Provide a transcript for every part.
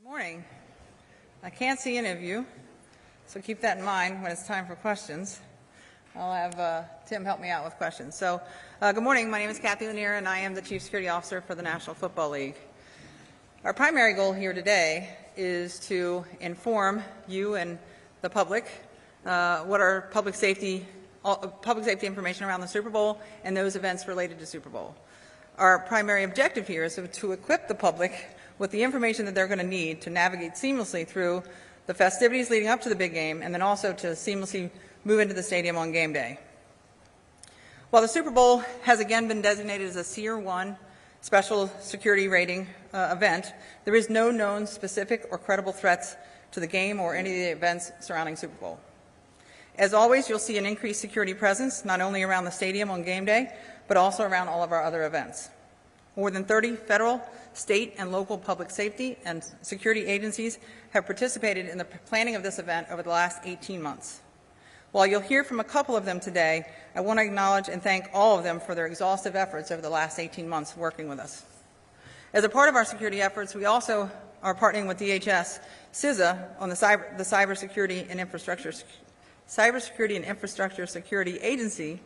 Good morning. I can't see any of you, so keep that in mind when it's time for questions. I'll have Tim help me out with questions. So, good morning. My name is Kathy Lanier, and I am the Chief Security Officer for the National Football League. Our primary goal here today is to inform you and the public what are public safety information around the Super Bowl and those events related to Super Bowl. Our primary objective here is to equip the public with the information that they're going to need to navigate seamlessly through the festivities leading up to the big game, and then also to seamlessly move into the stadium on game day. While the Super Bowl has again been designated as a Tier 1 special security rating event, there is no known specific or credible threats to the game or any of the events surrounding Super Bowl. As always, you'll see an increased security presence, not only around the stadium on game day, but also around all of our other events. More than 30 federal, state, and local public safety and security agencies have participated in the planning of this event over the last 18 months. While you'll hear from a couple of them today, I want to acknowledge and thank all of them for their exhaustive efforts over the last 18 months working with us. As a part of our security efforts, we also are partnering with DHS, CISA, on the Cybersecurity and Infrastructure Security Agency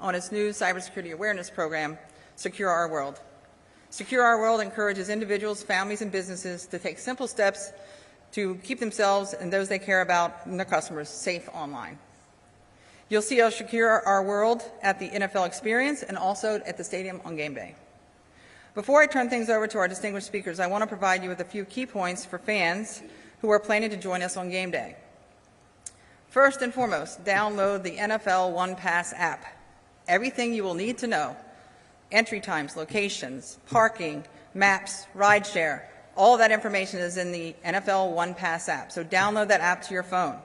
on its new cybersecurity awareness program, Secure Our World. Secure Our World encourages individuals, families, and businesses to take simple steps to keep themselves and those they care about and their customers safe online. You'll see us secure our world at the NFL Experience and also at the stadium on game day. Before I turn things over to our distinguished speakers, I want to provide you with a few key points for fans who are planning to join us on game day. First and foremost, download the NFL One Pass app. Everything you will need to know: entry times, locations, parking, maps, rideshare, all of that information is in the NFL One Pass app, so download that app to your phone.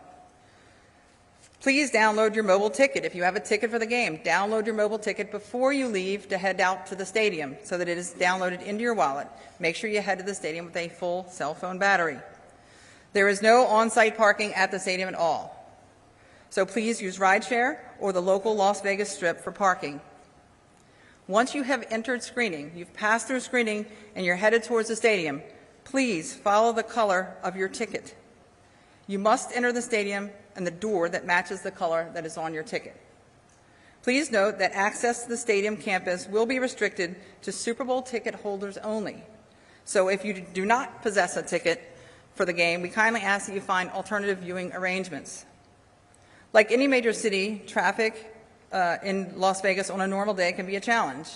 Please download your mobile ticket. If you have a ticket for the game, download your mobile ticket before you leave to head out to the stadium so that it is downloaded into your wallet. Make sure you head to the stadium with a full cell phone battery. There is no on-site parking at the stadium at all, so please use rideshare or the local Las Vegas Strip for parking. Once you have entered screening, you've passed through screening, and you're headed towards the stadium, please follow the color of your ticket. You must enter the stadium and the door that matches the color that is on your ticket. Please note that access to the stadium campus will be restricted to Super Bowl ticket holders only. So if you do not possess a ticket for the game, we kindly ask that you find alternative viewing arrangements. Like any major city, traffic in Las Vegas on a normal day can be a challenge.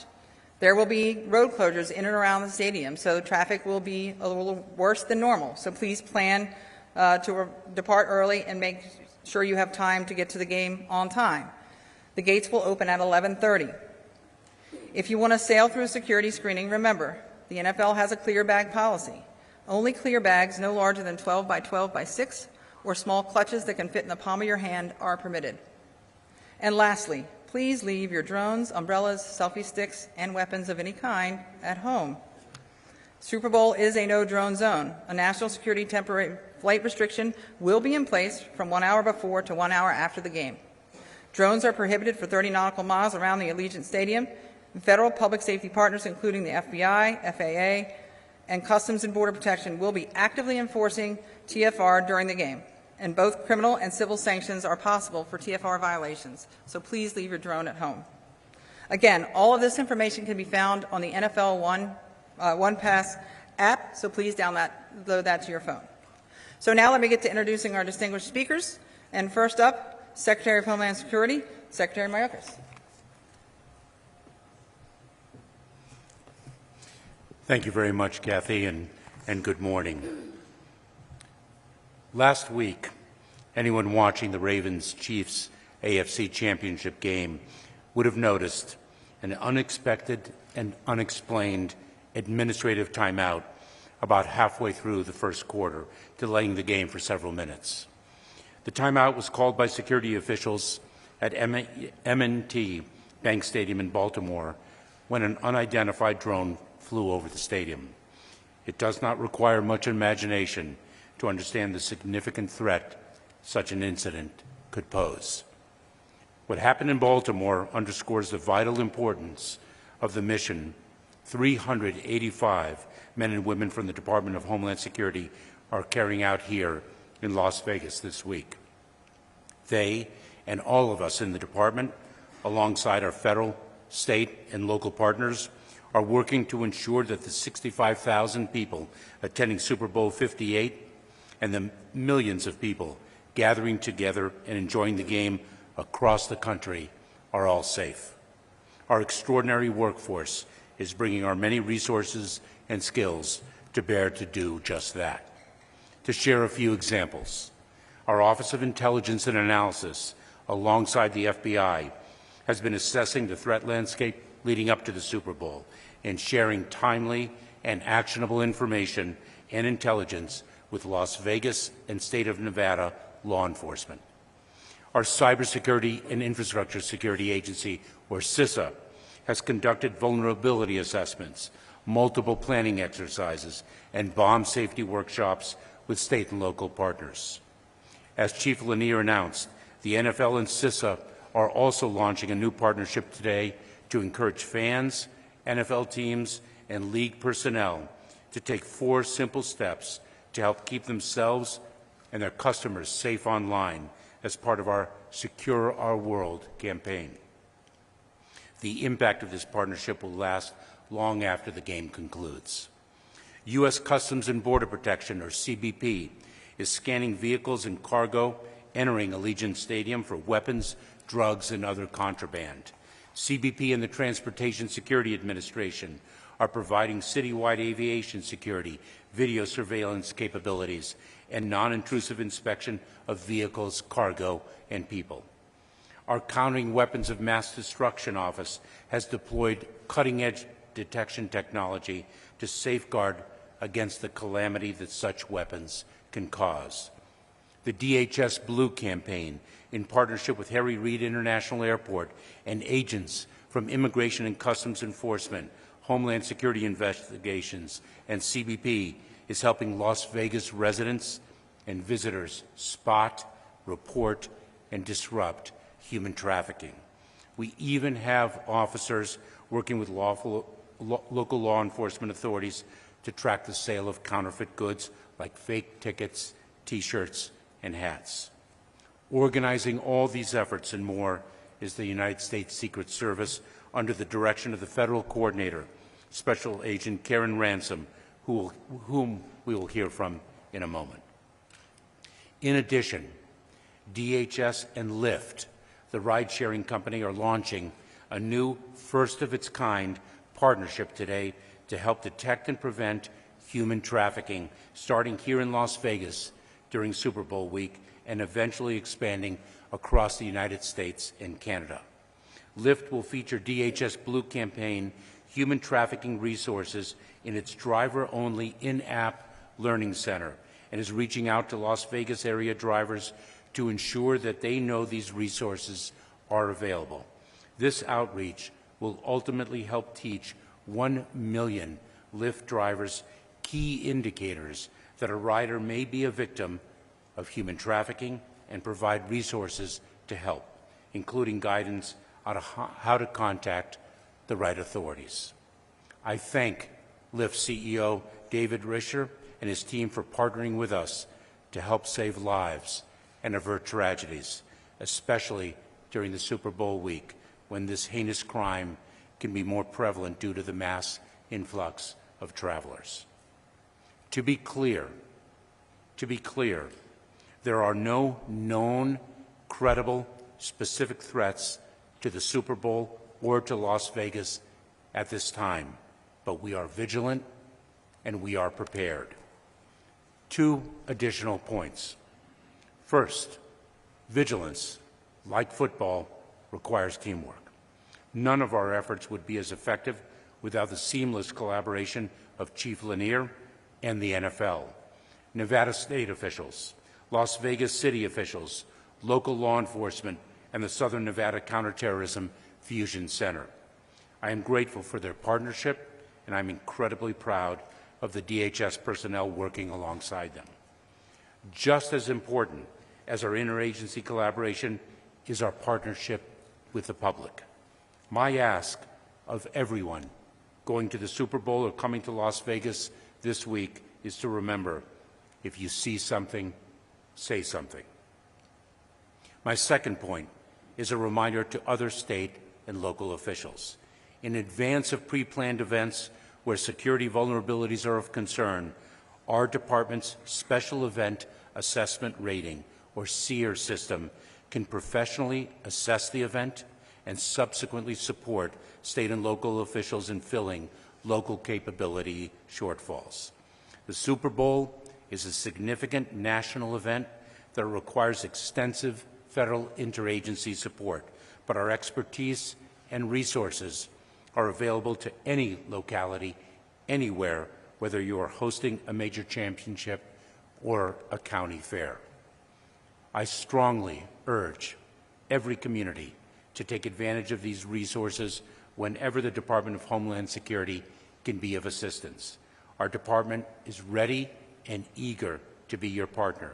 There will be road closures in and around the stadium, so traffic will be a little worse than normal. So please plan to depart early and make sure you have time to get to the game on time. The gates will open at 11:30. If you want to sail through security screening, remember, the NFL has a clear bag policy. Only clear bags no larger than 12 by 12 by 6 or small clutches that can fit in the palm of your hand are permitted. And lastly, please leave your drones, umbrellas, selfie sticks, and weapons of any kind at home. Super Bowl is a no-drone zone. A national security temporary flight restriction will be in place from 1 hour before to 1 hour after the game. Drones are prohibited for 30 nautical miles around the Allegiant Stadium. Federal public safety partners, including the FBI, FAA, and Customs and Border Protection, will be actively enforcing TFR during the game, and both criminal and civil sanctions are possible for TFR violations, so please leave your drone at home. Again, all of this information can be found on the NFL One Pass app, so please download that to your phone. So now let me get to introducing our distinguished speakers, and first up, Secretary of Homeland Security, Secretary Mayorkas. Thank you very much, Kathy, and good morning. Last week, anyone watching the Ravens-Chiefs AFC Championship game would have noticed an unexpected and unexplained administrative timeout about halfway through the first quarter, delaying the game for several minutes. The timeout was called by security officials at M&T Bank Stadium in Baltimore when an unidentified drone flew over the stadium. It does not require much imagination to understand the significant threat such an incident could pose. What happened in Baltimore underscores the vital importance of the mission 385 men and women from the Department of Homeland Security are carrying out here in Las Vegas this week. They and all of us in the department, alongside our federal, state, and local partners, are working to ensure that the 65,000 people attending Super Bowl 58 and the millions of people gathering together and enjoying the game across the country are all safe. Our extraordinary workforce is bringing our many resources and skills to bear to do just that. To share a few examples, our Office of Intelligence and Analysis, alongside the FBI, has been assessing the threat landscape leading up to the Super Bowl and sharing timely and actionable information and intelligence with Las Vegas and State of Nevada law enforcement. Our Cybersecurity and Infrastructure Security Agency, or CISA, has conducted vulnerability assessments, multiple planning exercises, and bomb safety workshops with state and local partners. As Chief Lanier announced, the NFL and CISA are also launching a new partnership today to encourage fans, NFL teams, and league personnel to take 4 simple steps to help keep themselves and their customers safe online as part of our Secure Our World campaign. The impact of this partnership will last long after the game concludes. U.S. Customs and Border Protection, or CBP, is scanning vehicles and cargo entering Allegiant Stadium for weapons, drugs, and other contraband. CBP and the Transportation Security Administration are providing citywide aviation security, video surveillance capabilities, and non-intrusive inspection of vehicles, cargo, and people. Our Countering Weapons of Mass Destruction Office has deployed cutting-edge detection technology to safeguard against the calamity that such weapons can cause. The DHS Blue campaign, in partnership with Harry Reid International Airport and agents from Immigration and Customs Enforcement, Homeland Security Investigations, and CBP, is helping Las Vegas residents and visitors spot, report, and disrupt human trafficking. We even have officers working with local law enforcement authorities to track the sale of counterfeit goods like fake tickets, T-shirts, and hats. Organizing all these efforts and more is the United States Secret Service under the direction of the Federal Coordinator, Special Agent Karen Ransom, whom we will hear from in a moment. In addition, DHS and Lyft, the ride-sharing company, are launching a new first-of-its-kind partnership today to help detect and prevent human trafficking, starting here in Las Vegas during Super Bowl week and eventually expanding across the United States and Canada. Lyft will feature DHS Blue campaign human trafficking resources in its driver-only in-app learning center and is reaching out to Las Vegas area drivers to ensure that they know these resources are available. This outreach will ultimately help teach 1 million Lyft drivers key indicators that a rider may be a victim of human trafficking and provide resources to help, including guidance on how to contact the right authorities. I thank Lyft CEO David Risher and his team for partnering with us to help save lives and avert tragedies, especially during the Super Bowl week when this heinous crime can be more prevalent due to the mass influx of travelers. To be clear, there are no known, credible, specific threats to the Super Bowl or to Las Vegas at this time, but we are vigilant and we are prepared. 2 additional points. First, vigilance, like football, requires teamwork. None of our efforts would be as effective without the seamless collaboration of Chief Lanier and the NFL, Nevada state officials, Las Vegas city officials, local law enforcement, and the Southern Nevada Counterterrorism Fusion Center. I am grateful for their partnership, and I'm incredibly proud of the DHS personnel working alongside them. Just as important as our interagency collaboration is our partnership with the public. My ask of everyone going to the Super Bowl or coming to Las Vegas this week is to remember If you see something, say something. My second point is a reminder to other state and local officials. In advance of pre-planned events where security vulnerabilities are of concern, our department's Special Event Assessment Rating, or SEER system, can professionally assess the event and subsequently support state and local officials in filling local capability shortfalls. The Super Bowl is a significant national event that requires extensive federal interagency support, but our expertise and resources are available to any locality, anywhere, whether you are hosting a major championship or a county fair. I strongly urge every community to take advantage of these resources whenever the Department of Homeland Security can be of assistance. Our department is ready and eager to be your partner,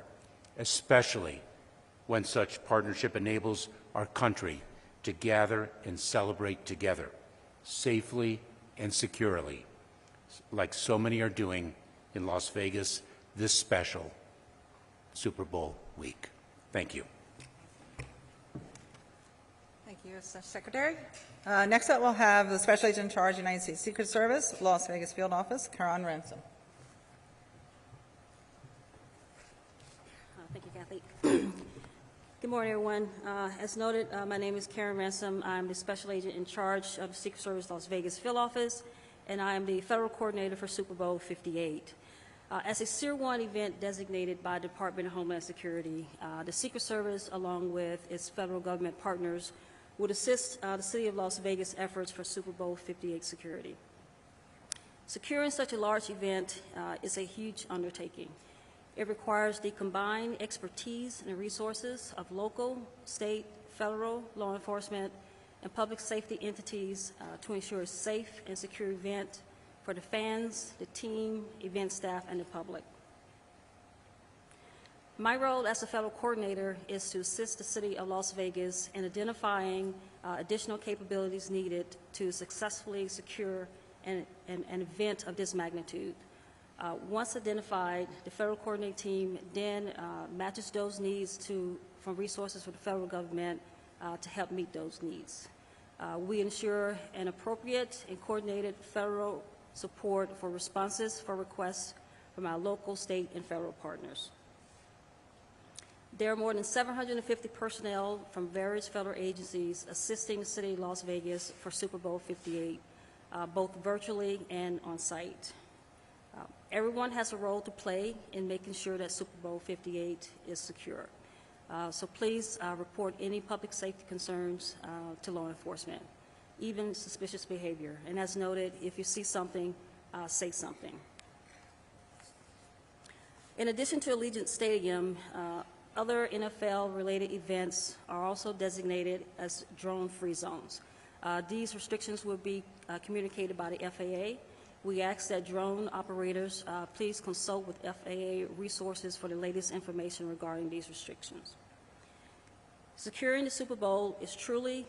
especially when such partnership enables our country to gather and celebrate together, safely and securely, like so many are doing in Las Vegas this special Super Bowl week. Thank you. Thank you, Secretary. Next up, we'll have the Special Agent in Charge, United States Secret Service, Las Vegas Field Office, Karen Ransom. Thank you, Kathy. Good morning, everyone. As noted, my name is Karen Ransom. I'm the Special Agent in charge of the Secret Service Las Vegas Field Office, and I am the Federal Coordinator for Super Bowl 58. As a Tier 1 event designated by the Department of Homeland Security, the Secret Service, along with its federal government partners, would assist the City of Las Vegas efforts for Super Bowl 58 security. Securing such a large event is a huge undertaking. It requires the combined expertise and resources of local, state, federal law enforcement, and public safety entities to ensure a safe and secure event for the fans, the team, event staff, and the public. My role as a federal coordinator is to assist the City of Las Vegas in identifying additional capabilities needed to successfully secure an event of this magnitude. Once identified, the federal coordinating team then matches those needs from resources for the federal government to help meet those needs. We ensure an appropriate and coordinated federal support for responses for requests from our local, state, and federal partners. There are more than 750 personnel from various federal agencies assisting the City of Las Vegas for Super Bowl 58, both virtually and on site. Everyone has a role to play in making sure that Super Bowl 58 is secure. So please report any public safety concerns to law enforcement, even suspicious behavior. And as noted, if you see something, say something. In addition to Allegiant Stadium, other NFL-related events are also designated as drone-free zones. These restrictions will be communicated by the FAA. We ask that drone operators please consult with FAA resources for the latest information regarding these restrictions. Securing the Super Bowl is truly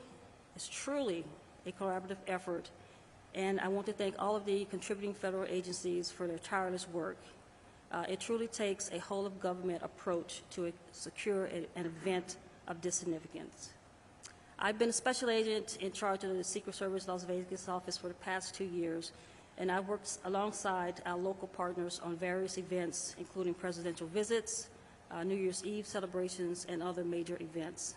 a collaborative effort, and I want to thank all of the contributing federal agencies for their tireless work. It truly takes a whole-of-government approach to secure an event of this significance. I've been a special agent in charge of the Secret Service Las Vegas office for the past 2 years, and I've worked alongside our local partners on various events, including presidential visits, New Year's Eve celebrations, and other major events.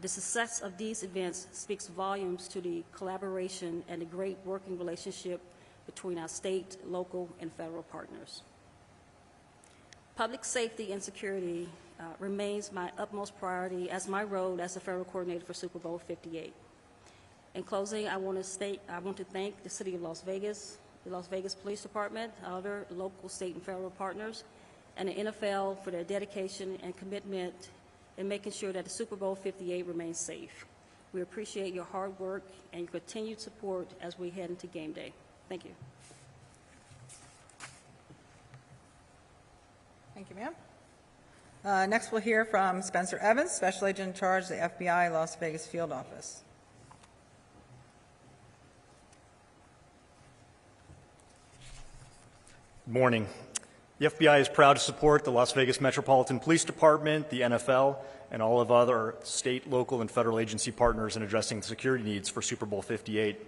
The success of these events speaks volumes to the collaboration and the great working relationship between our state, local, and federal partners. Public safety and security remains my utmost priority as my role as the federal coordinator for Super Bowl 58. In closing, I want to thank the City of Las Vegas, the Las Vegas Police Department, other local, state, and federal partners, and the NFL for their dedication and commitment in making sure that the Super Bowl 58 remains safe. We appreciate your hard work and your continued support as we head into game day. Thank you. Thank you, ma'am. Next, we'll hear from Spencer Evans, Special Agent in Charge of the FBI Las Vegas Field Office. Good morning. The FBI is proud to support the Las Vegas Metropolitan Police Department, the NFL, and all of other state, local, and federal agency partners in addressing the security needs for Super Bowl 58.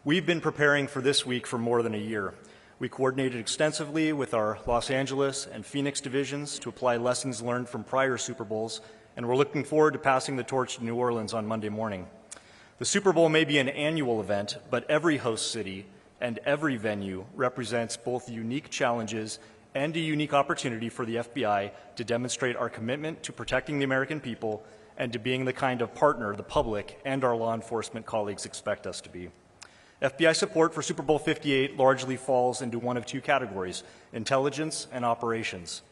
We've been preparing for this week for more than a year. We coordinated extensively with our Los Angeles and Phoenix divisions to apply lessons learned from prior Super Bowls, and we're looking forward to passing the torch to New Orleans on Monday morning. The Super Bowl may be an annual event, but every host city and every venue represents both unique challenges and a unique opportunity for the FBI to demonstrate our commitment to protecting the American people and to being the kind of partner the public and our law enforcement colleagues expect us to be. FBI support for Super Bowl 58 largely falls into one of two categories: intelligence and operations.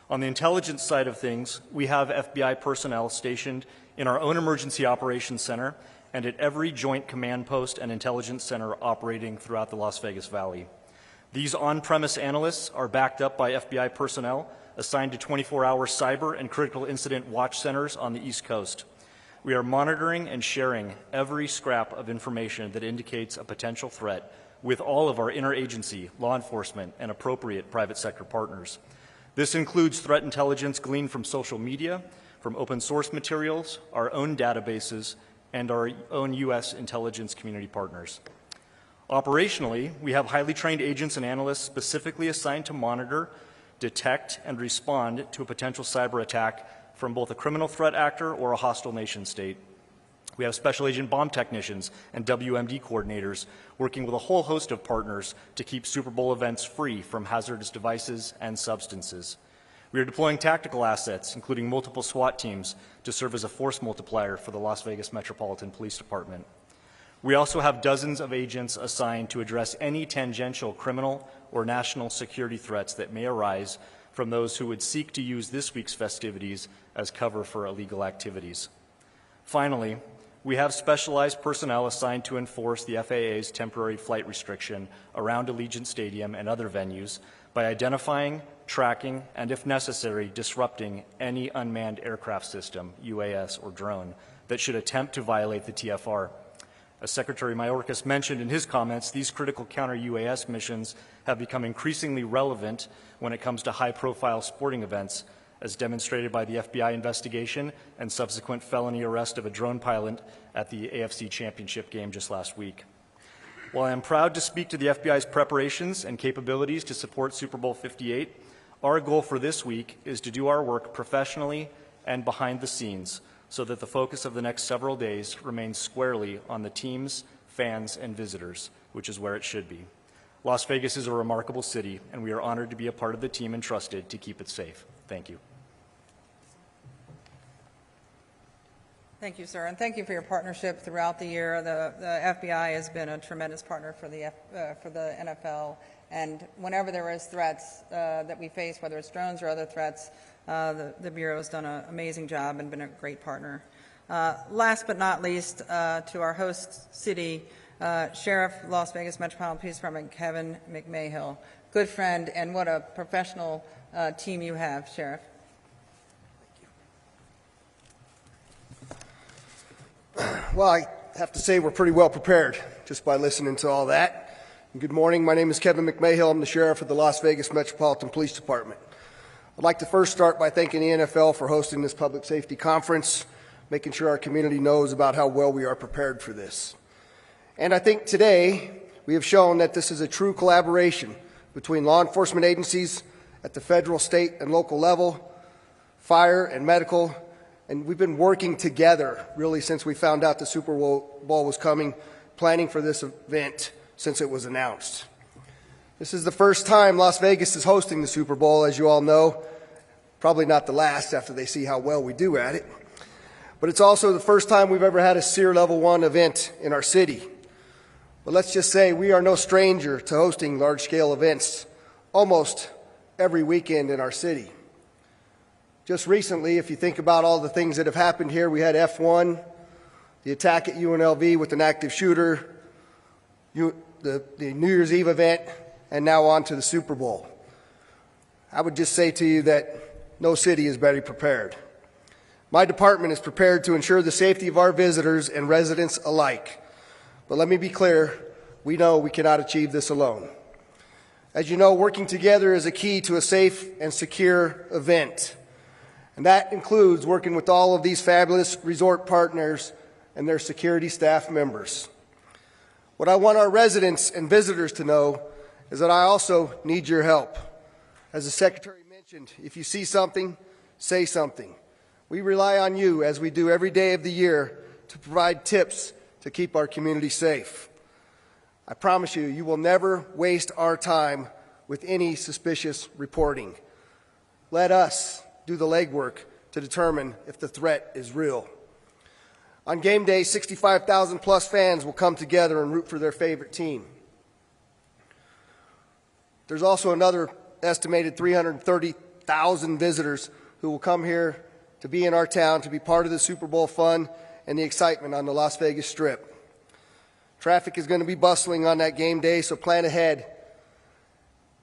On the intelligence side of things, we have FBI personnel stationed in our own emergency operations center and at every joint command post and intelligence center operating throughout the Las Vegas Valley. These on-premise analysts are backed up by FBI personnel assigned to 24-hour cyber and critical incident watch centers on the East Coast. We are monitoring and sharing every scrap of information that indicates a potential threat with all of our interagency, law enforcement, and appropriate private sector partners. This includes threat intelligence gleaned from social media, from open source materials, our own databases, and our own U.S. intelligence community partners. Operationally, we have highly trained agents and analysts specifically assigned to monitor, detect, and respond to a potential cyber attack from both a criminal threat actor or a hostile nation state. We have special agent bomb technicians and WMD coordinators working with a whole host of partners to keep Super Bowl events free from hazardous devices and substances. We are deploying tactical assets, including multiple SWAT teams, to serve as a force multiplier for the Las Vegas Metropolitan Police Department. We also have dozens of agents assigned to address any tangential criminal or national security threats that may arise from those who would seek to use this week's festivities as cover for illegal activities. Finally, we have specialized personnel assigned to enforce the FAA's temporary flight restriction around Allegiant Stadium and other venues by identifying, tracking, and if necessary, disrupting any unmanned aircraft system, UAS or drone, that should attempt to violate the TFR. As Secretary Mayorkas mentioned in his comments, these critical counter-UAS missions have become increasingly relevant when it comes to high-profile sporting events, as demonstrated by the FBI investigation and subsequent felony arrest of a drone pilot at the AFC Championship game just last week. While I am proud to speak to the FBI's preparations and capabilities to support Super Bowl 58, our goal for this week is to do our work professionally and behind the scenes, so that the focus of the next several days remains squarely on the teams, fans, and visitors, which is where it should be. Las Vegas is a remarkable city, and we are honored to be a part of the team entrusted to keep it safe. Thank you. Thank you, sir, and thank you for your partnership throughout the year. The FBI has been a tremendous partner for the NFL, and whenever there is threats that we face, whether it's drones or other threats, the Bureau has done an amazing job and been a great partner. Last but not least, to our host city, Sheriff, Las Vegas Metropolitan Police Department, Kevin McMahill. Good friend, and what a professional team you have, Sheriff. Well, I have to say we're pretty well prepared just by listening to all that. And good morning. My name is Kevin McMahill. I'm the Sheriff of the Las Vegas Metropolitan Police Department. I'd like to first start by thanking the NFL for hosting this public safety conference, making sure our community knows about how well we are prepared for this. And I think today we have shown that this is a true collaboration between law enforcement agencies at the federal, state, and local level, fire and medical, and we've been working together really since we found out the Super Bowl was coming, planning for this event since it was announced. This is the first time Las Vegas is hosting the Super Bowl, as you all know. Probably not the last after they see how well we do at it. But it's also the first time we've ever had a SEER Level 1 event in our city. But let's just say we are no stranger to hosting large-scale events almost every weekend in our city. Just recently, if you think about all the things that have happened here, we had F1, the attack at UNLV with an active shooter, the New Year's Eve event, and now on to the Super Bowl. I would just say to you that no city is better prepared. My department is prepared to ensure the safety of our visitors and residents alike. But let me be clear, we know we cannot achieve this alone. As you know, working together is a key to a safe and secure event. And that includes working with all of these fabulous resort partners and their security staff members. What I want our residents and visitors to know is that I also need your help. As the Secretary mentioned, if you see something, say something. We rely on you, as we do every day of the year, to provide tips to keep our community safe. I promise you, you will never waste our time with any suspicious reporting. Let us do the legwork to determine if the threat is real. On game day, 65,000 plus fans will come together and root for their favorite team. There's also another estimated 330,000 visitors who will come here to be in our town, to be part of the Super Bowl fun and the excitement on the Las Vegas Strip. Traffic is going to be bustling on that game day, so plan ahead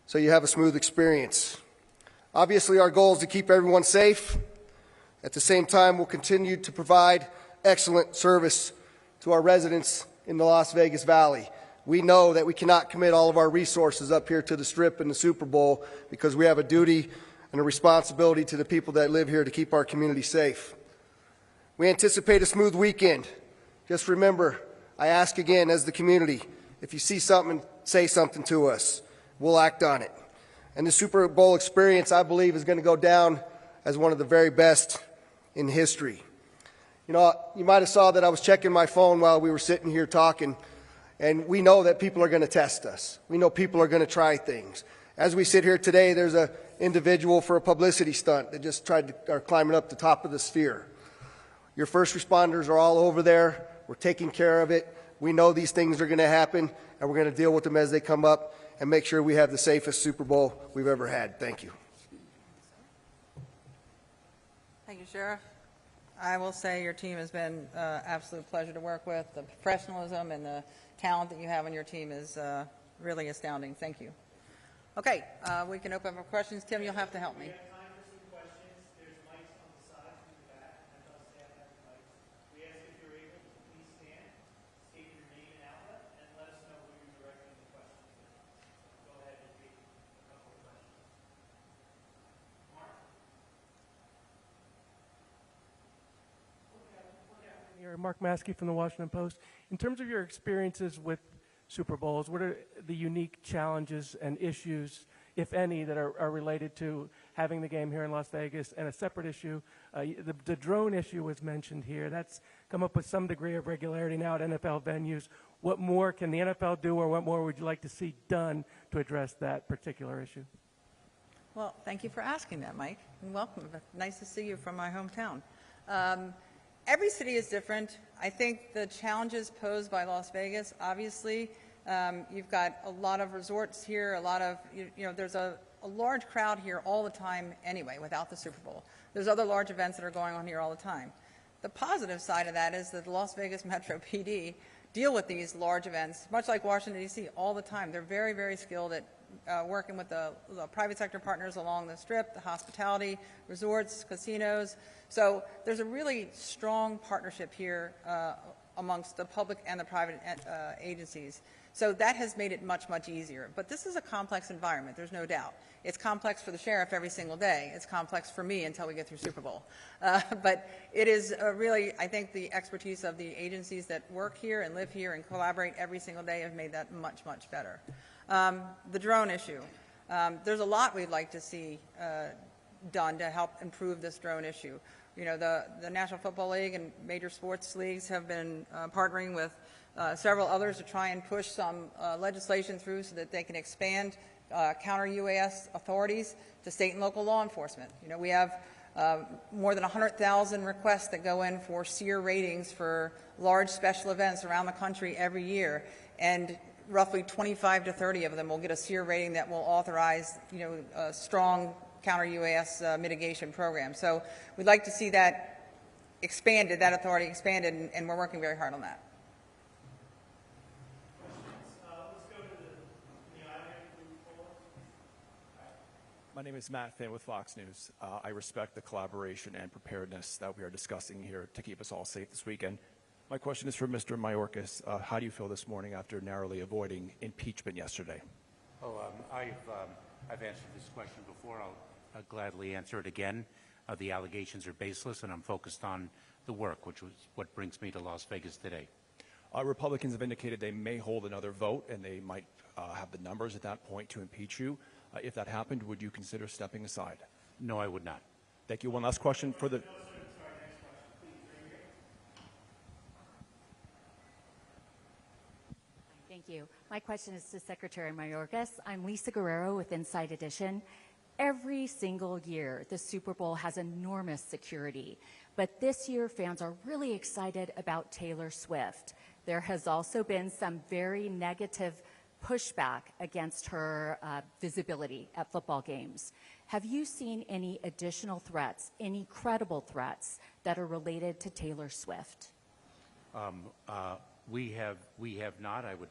so you have a smooth experience. Obviously, our goal is to keep everyone safe. At the same time, we'll continue to provide excellent service to our residents in the Las Vegas Valley. We know that we cannot commit all of our resources up here to the Strip and the Super Bowl because we have a duty and a responsibility to the people that live here to keep our community safe. We anticipate a smooth weekend. Just remember, I ask again as the community, if you see something, say something to us. We'll act on it. And the Super Bowl experience, I believe, is going to go down as one of the very best in history. You know, you might have saw that I was checking my phone while we were sitting here talking, and we know that people are going to test us. We know people are going to try things. As we sit here today, there's an individual for a publicity stunt that just are climbing up the top of the sphere. Your first responders are all over there. We're taking care of it. We know these things are going to happen, and we're going to deal with them as they come up and make sure we have the safest Super Bowl we've ever had. Thank you. Thank you, Sheriff. I will say your team has been an absolute pleasure to work with. The professionalism and the talent that you have on your team is really astounding. Thank you. Okay, we can open up for questions. Tim, you'll have to help me. Mark Maskey from the Washington Post. In terms of your experiences with Super Bowls, what are the unique challenges and issues, if any, that are related to having the game here in Las Vegas? And a separate issue, the drone issue was mentioned here. That's come up with some degree of regularity now at NFL venues. What more can the NFL do, or what more would you like to see done to address that particular issue? Well, thank you for asking that, Mike, and welcome. Nice to see you from my hometown. Every city is different. I think the challenges posed by Las Vegas, obviously, you've got a lot of resorts here, a lot of, there's a large crowd here all the time anyway, without the Super Bowl. There's other large events that are going on here all the time. The positive side of that is that the Las Vegas Metro PD deal with these large events, much like Washington, D.C., all the time. They're very, very skilled at working with the private sector partners along the Strip, the hospitality, resorts, casinos. So there's a really strong partnership here amongst the public and the private agencies. So that has made it much, much easier. But this is a complex environment, there's no doubt. It's complex for the sheriff every single day. It's complex for me until we get through Super Bowl. But it is really, I think, the expertise of the agencies that work here and live here and collaborate every single day have made that much, much better. The drone issue. There's a lot we'd like to see done to help improve this drone issue. You know, the National Football League and major sports leagues have been partnering with several others to try and push some legislation through so that they can expand counter-UAS authorities to state and local law enforcement. You know, we have more than 100,000 requests that go in for SEER ratings for large special events around the country every year, and roughly 25 to 30 of them will get a SEER rating that will authorize, a strong counter-UAS mitigation program. So we'd like to see that expanded, that authority expanded, and we're working very hard on that. My name is Matt Finn with Fox News. I respect the collaboration and preparedness that we are discussing here to keep us all safe this weekend. My question is for Mr. Mayorkas. How do you feel this morning after narrowly avoiding impeachment yesterday? I've answered this question before. I'll gladly answer it again. The allegations are baseless, and I'm focused on the work, which was what brings me to Las Vegas today. Republicans have indicated they may hold another vote, and they might have the numbers at that point to impeach you. If that happened, would you consider stepping aside? No, I would not. Thank you. One last question for the... Thank you. My question is to Secretary Mayorkas. I'm Lisa Guerrero with Inside Edition. Every single year, the Super Bowl has enormous security, but this year fans are really excited about Taylor Swift. There has also been some very negative pushback against her visibility at football games. Have you seen any additional threats, any credible threats that are related to Taylor Swift? We have not. I would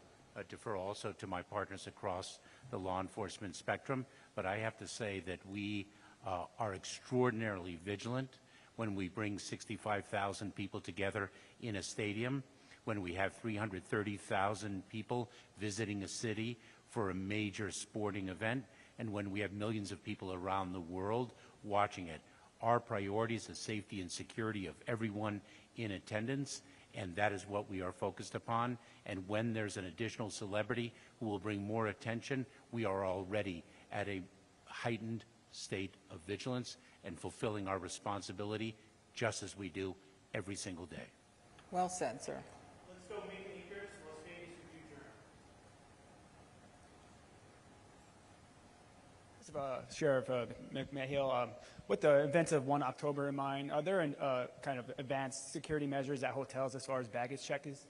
defer also to my partners across the law enforcement spectrum, but I have to say that we are extraordinarily vigilant when we bring 65,000 people together in a stadium, when we have 330,000 people visiting a city for a major sporting event, and when we have millions of people around the world watching it. Our priority is the safety and security of everyone in attendance, and that is what we are focused upon. And when there's an additional celebrity who will bring more attention, we are already at a heightened state of vigilance and fulfilling our responsibility just as we do every single day. Well said, sir. Let's go make acres, Las Vegas for future. Sheriff McMahill, with the events of 1 October in mind, are there kind of advanced security measures at hotels as far as baggage check is?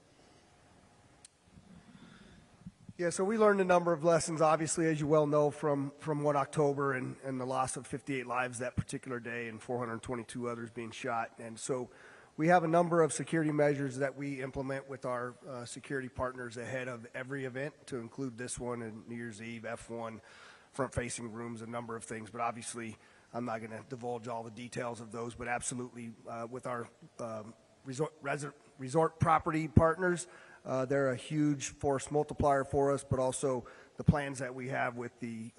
Yeah, so we learned a number of lessons, obviously, as you well know, from 1 October and the loss of 58 lives that particular day and 422 others being shot. And so we have a number of security measures that we implement with our security partners ahead of every event, to include this one and New Year's Eve, F1, front-facing rooms, a number of things. But obviously, I'm not going to divulge all the details of those, but absolutely with our resort property partners, they're a huge force multiplier for us, but also the plans that we have with the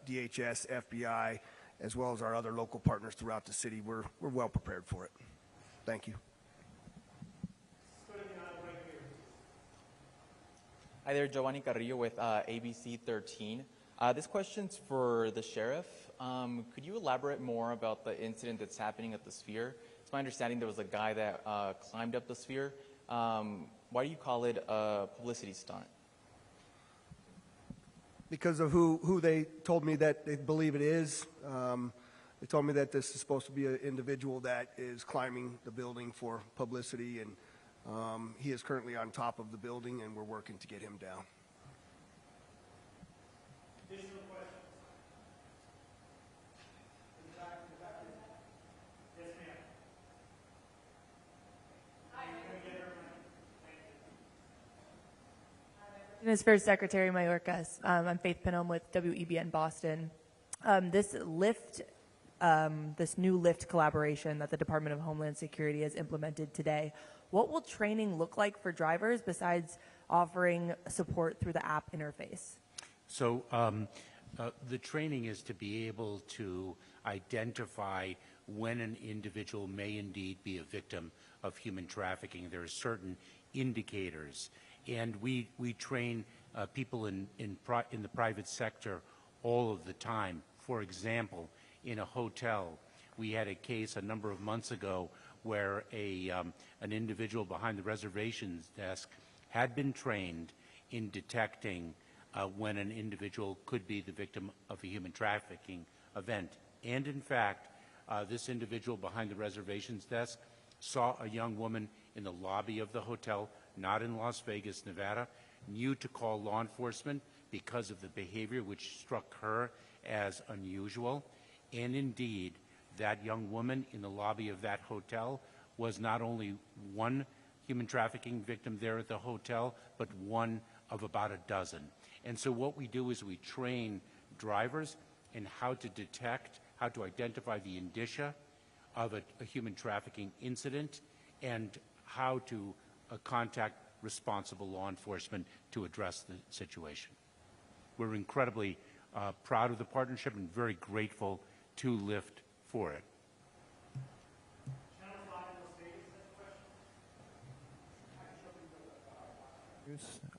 DHS, FBI, as well as our other local partners throughout the city, we're well prepared for it. Thank you. Hi there, Giovanni Carrillo with ABC 13. This question's for the sheriff. Could you elaborate more about the incident that's happening at the Sphere? It's my understanding there was a guy that climbed up the Sphere. Why do you call it a publicity stunt? Because of who they told me that they believe it is. They told me that this is supposed to be an individual that is climbing the building for publicity, and he is currently on top of the building, and we're working to get him down. Additional questions? Yes, ma'am. This is for Secretary Mayorkas. I'm Faith Pinham with WEBN Boston. This new Lyft collaboration that the Department of Homeland Security has implemented today, what will training look like for drivers besides offering support through the app interface? So the training is to be able to identify when an individual may indeed be a victim of human trafficking. There are certain indicators. And we train people in the private sector all of the time. For example, in a hotel, we had a case a number of months ago where an individual behind the reservations desk had been trained in detecting when an individual could be the victim of a human trafficking event. And in fact, this individual behind the reservations desk saw a young woman in the lobby of the hotel, not in Las Vegas, Nevada, knew to call law enforcement because of the behavior which struck her as unusual. And indeed, that young woman in the lobby of that hotel was not only one human trafficking victim there at the hotel, but one of about a dozen. And so what we do is we train drivers in how to detect, how to identify the indicia of a human trafficking incident, and how to contact responsible law enforcement to address the situation. We're incredibly proud of the partnership and very grateful to Lyft for it.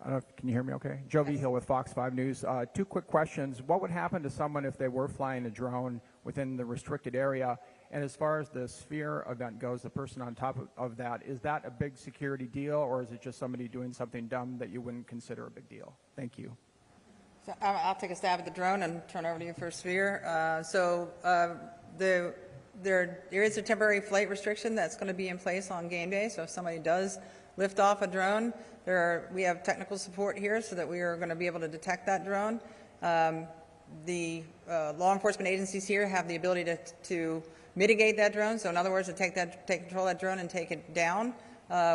I don't know, can you hear me okay? Joe V. Hill with Fox 5 News. Two quick questions. What would happen to someone if they were flying a drone within the restricted area? And as far as the Sphere event goes, the person on top of that, is that a big security deal, or is it just somebody doing something dumb that you wouldn't consider a big deal? Thank you. So I'll take a stab at the drone and turn over to you for Sphere. There is a temporary flight restriction that's going to be in place on game day. So if somebody does lift off a drone, we have technical support here so that we are going to be able to detect that drone. The law enforcement agencies here have the ability to mitigate that drone. So in other words, to take control of that drone and take it down.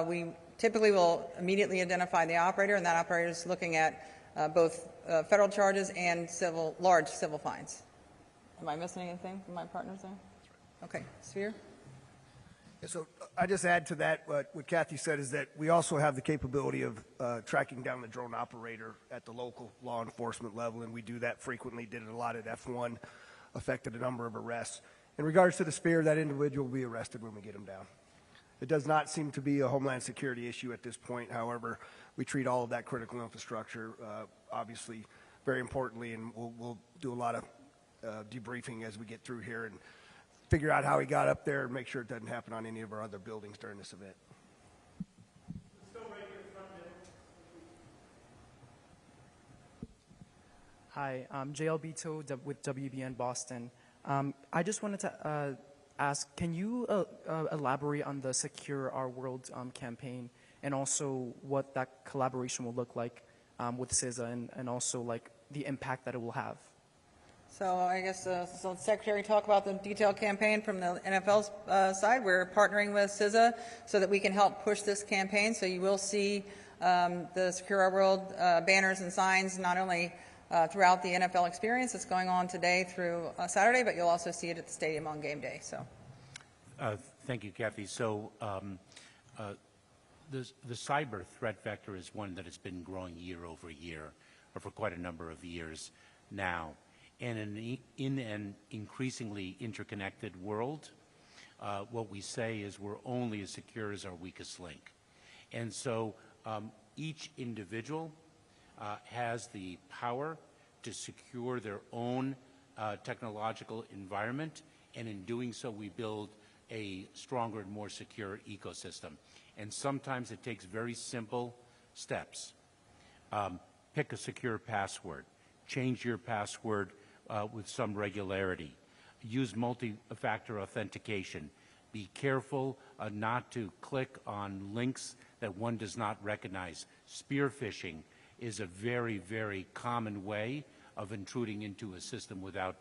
We typically will immediately identify the operator, and that operator is looking at both federal charges and large civil fines. Am I missing anything from my partners there? Okay, Sphere? Yeah, so I just add to that what Kathy said is that we also have the capability of tracking down the drone operator at the local law enforcement level, and we do that frequently, did it a lot at F1, affected a number of arrests. In regards to the Sphere, that individual will be arrested when we get him down. It does not seem to be a Homeland Security issue at this point. However, we treat all of that critical infrastructure, obviously, very importantly, and we'll do a lot of debriefing as we get through here and figure out how he got up there and make sure it doesn't happen on any of our other buildings during this event. Hi, I'm JLBito with WBN Boston. I just wanted to ask, can you elaborate on the Secure Our World campaign and also what that collaboration will look like with CISA and also like the impact that it will have? So I guess so the Secretary talk about the detailed campaign from the NFL's side. We're partnering with CISA so that we can help push this campaign. So you will see the Secure Our World banners and signs not only throughout the NFL experience that's going on today through Saturday, but you'll also see it at the stadium on game day. So, thank you, Kathy. So the cyber threat vector is one that has been growing year over year, or for quite a number of years now. And in an increasingly interconnected world, what we say is we're only as secure as our weakest link. And so each individual has the power to secure their own technological environment, and in doing so we build a stronger and more secure ecosystem. And sometimes it takes very simple steps. Pick a secure password. Change your password with some regularity. Use multi-factor authentication. Be careful not to click on links that one does not recognize. Spear phishing is a very, very common way of intruding into a system without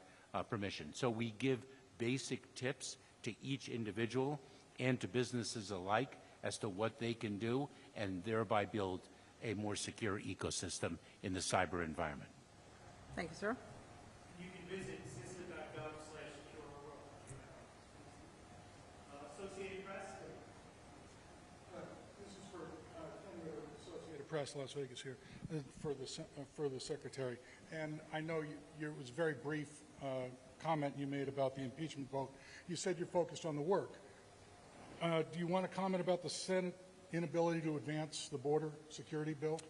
permission. So we give basic tips to each individual and to businesses alike as to what they can do and thereby build a more secure ecosystem in the cyber environment. thank you, sir. You can visit cisa.gov/secureourworld. Associated Press. This is for Associated Press, Las Vegas here, for the Secretary. And I know it was a very brief comment you made about the impeachment vote. You said you're focused on the work. Do you want to comment about the Senate inability to advance the border security bill?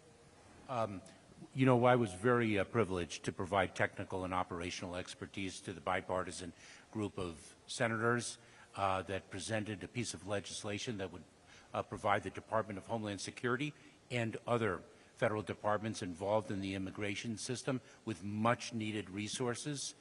You know, I was very privileged to provide technical and operational expertise to the bipartisan group of senators that presented a piece of legislation that would provide the Department of Homeland Security and other federal departments involved in the immigration system with much needed resources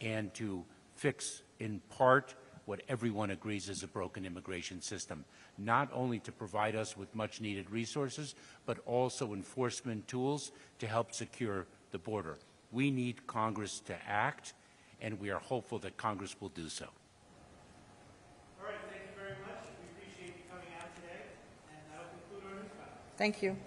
and to fix in part what everyone agrees is a broken immigration system, not only to provide us with much needed resources, but also enforcement tools to help secure the border. We need Congress to act, and we are hopeful that Congress will do so. All right, thank you very much. We appreciate you coming out today, and that'll conclude our news conference. Thank you.